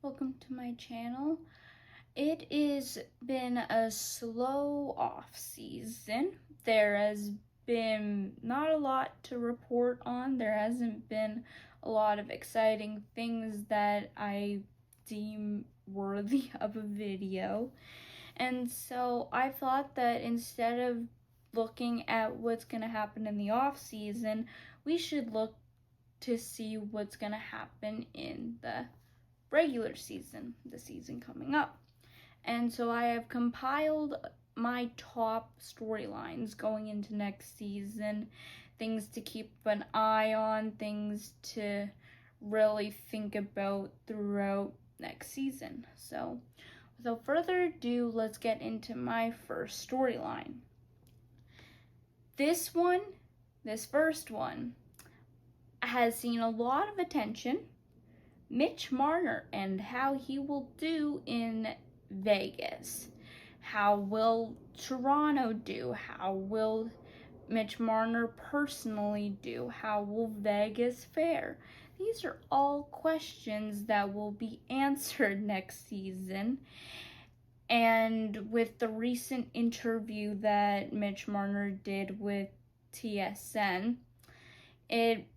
welcome to my channel. It has been a slow off season. There has been not a lot to report on. There hasn't been a lot of exciting things that I deem worthy of a video. And so I thought that instead of looking at what's going to happen in the off season, we should look to see what's going to happen in the regular season, the season coming up. And so I have compiled my top storylines going into next season, things to keep an eye on, things to really think about throughout next season. So without further ado, let's get into my first storyline. This first one, has seen a lot of attention. Mitch Marner and how he will do in Vegas. How will Toronto do? How will Mitch Marner personally do? How will Vegas fare? These are all questions that will be answered next season. And with the recent interview that Mitch Marner did with TSN, it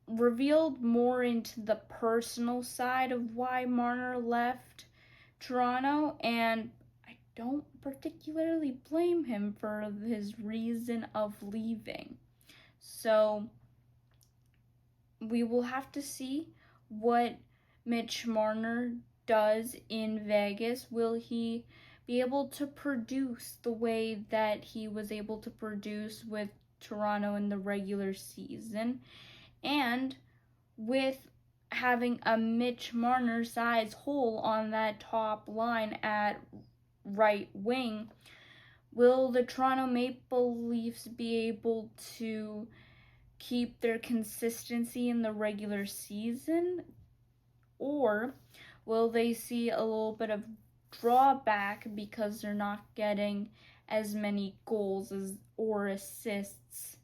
revealed more into the personal side of why Marner left Toronto, and I don't particularly blame him for his reason of leaving. So we will have to see what Mitch Marner does in Vegas. Will he be able to produce the way that he was able to produce with Toronto in the regular season? And with having a Mitch Marner size hole on that top line at right wing, will the Toronto Maple Leafs be able to keep their consistency in the regular season? Or will they see a little bit of drawback because they're not getting as many goals or assists?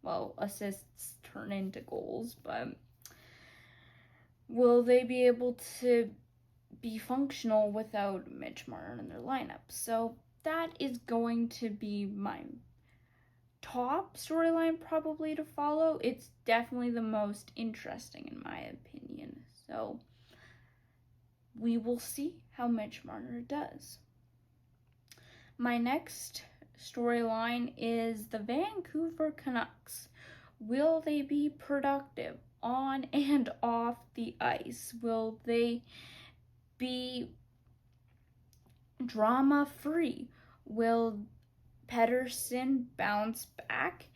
Well, assists turn into goals, but will they be able to be functional without Mitch Marner in their lineup? So that is going to be my top storyline probably to follow. It's definitely the most interesting in my opinion. So we will see how Mitch Marner does. My next storyline is the Vancouver Canucks. Will they be productive on and off the ice? Will they be drama-free? Will Pettersson bounce back?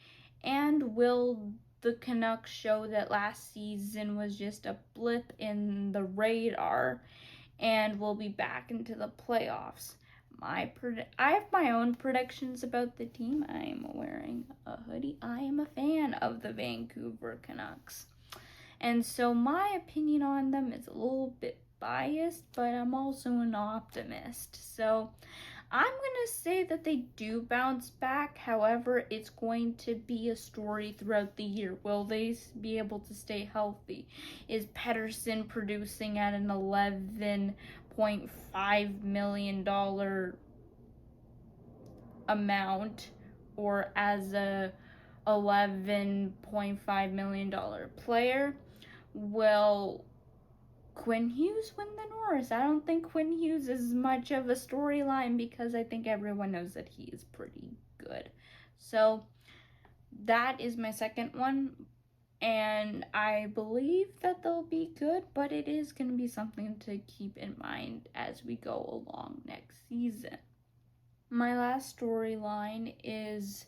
And will the Canucks show that last season was just a blip in the radar and we'll be back into the playoffs? I have my own predictions about the team. I am wearing a hoodie. I am a fan of the Vancouver Canucks. And so my opinion on them is a little bit biased, but I'm also an optimist. So I'm going to say that they do bounce back. However, it's going to be a story throughout the year. Will they be able to stay healthy? Is Pettersson producing at an $11.5 million amount or as a $11.5 million player? Will Quinn Hughes win the Norris? I don't think Quinn Hughes is much of a storyline because I think everyone knows that he is pretty good. So that is my second one, and I believe that they'll be good, but it is going to be something to keep in mind as we go along next season. My last storyline is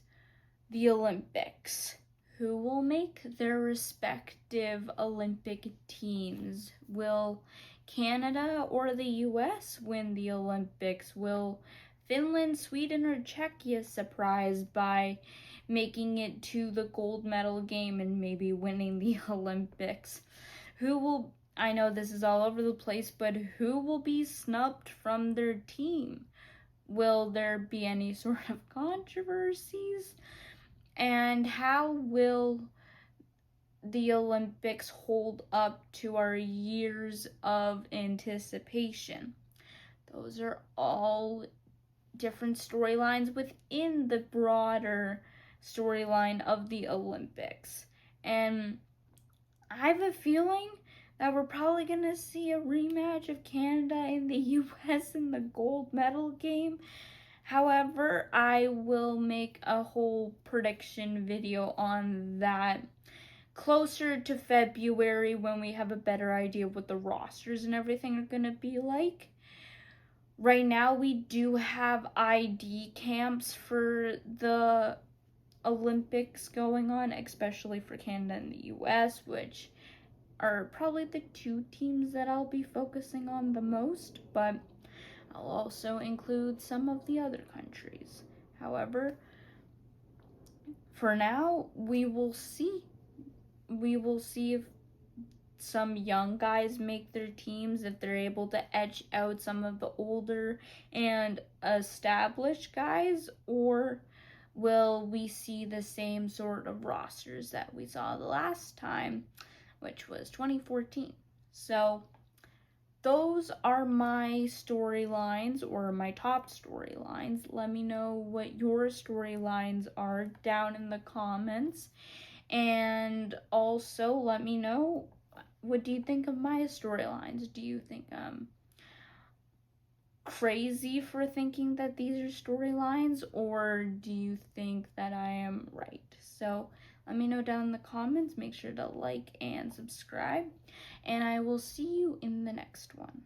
the Olympics. Who will make their respective Olympic teams? Will Canada or the US win the Olympics? Will Finland, Sweden, or Czechia surprise by making it to the gold medal game and maybe winning the Olympics? I know this is all over the place, but who will be snubbed from their team? Will there be any sort of controversies? And how will the Olympics hold up to our years of anticipation. Those are all different storylines within the broader storyline of the Olympics. And I have a feeling that we're probably going to see a rematch of Canada and the US in the gold medal game. However, I will make a whole prediction video on that closer to February when we have a better idea of what the rosters and everything are going to be like. Right now, we do have ID camps for the Olympics going on, especially for Canada and the US, which are probably the two teams that I'll be focusing on the most, but I'll also include some of the other countries. However, for now, we will see. We will see if some young guys make their teams, if they're able to edge out some of the older and established guys, or will we see the same sort of rosters that we saw the last time, which was 2014. So those are my storylines, or my top storylines. Let me know what your storylines are down in the comments. And also let me know, what do you think of my storylines? Do you think I'm crazy for thinking that these are storylines, or do you think that I am right? So let me know down in the comments. Make sure to like and subscribe, and I will see you in the next one.